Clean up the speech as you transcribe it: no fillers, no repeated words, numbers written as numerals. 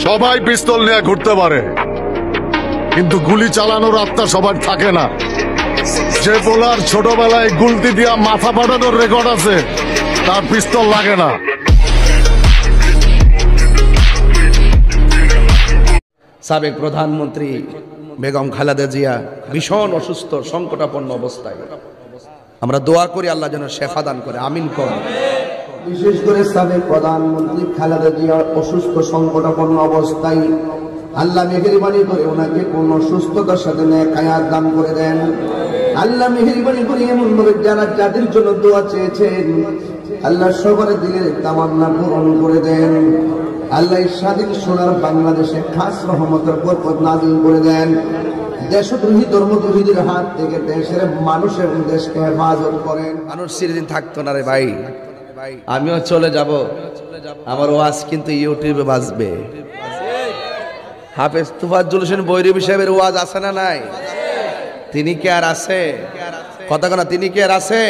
সবাই পিস্তল নিয়ে ঘুরতে পারে, কিন্তু গুলি চালানোর আত্মা সবার থাকে না। যে বোলার ছোটবেলায় গুলতি দিয়া মাথা ফাটানোর রেকর্ড আছে, তার পিস্তল লাগে না। সাবেক প্রধানমন্ত্রী বেগম খালেদা জিয়া ভীষণ অসুস্থ, সংকটাপন্ন অবস্থায়। আমরা দোয়া করি আল্লাহ যেন শেফা দান করে, আমিন করুন। বিশেষ করে সাবেক প্রধানমন্ত্রী খালেদা জিয়া অসুস্থ সংকটাপন্ন অবস্থায় আল্লাহ মেহেরবানি করে ওনাকে পূর্ণ সুস্থতার সাথে নেকায়াত দান করে দেন। আল্লাহ মেহেরবানি করে এমন ভাবে যারা যাদের জন্য দোয়া চেয়েছেন আল্লাহ সবার দিলের তামান্না পূরণ করে দেন। আল্লাহ স্বাধীন সোনার বাংলাদেশে খাস রহমতের বরকত নাযিল করে দেন। দেশদ্রোহী ধর্মদ্রোহীদের হাত থেকে দেশের মানুষ এবং দেশকে হেফাজত করেন। মানুষ চিরদিন থাকতো না রে ভাই, আমিও চলে যাব, আমার ওয়াজ কিন্তু ইউটিউবে বাজবে। হাফেজ তুফাজ্জল হোসেন বৈরবী সাহেবের ওয়াজ আছে না নাই? তিনি কি আর আছে? কথা না, তিনি কি আর আছে?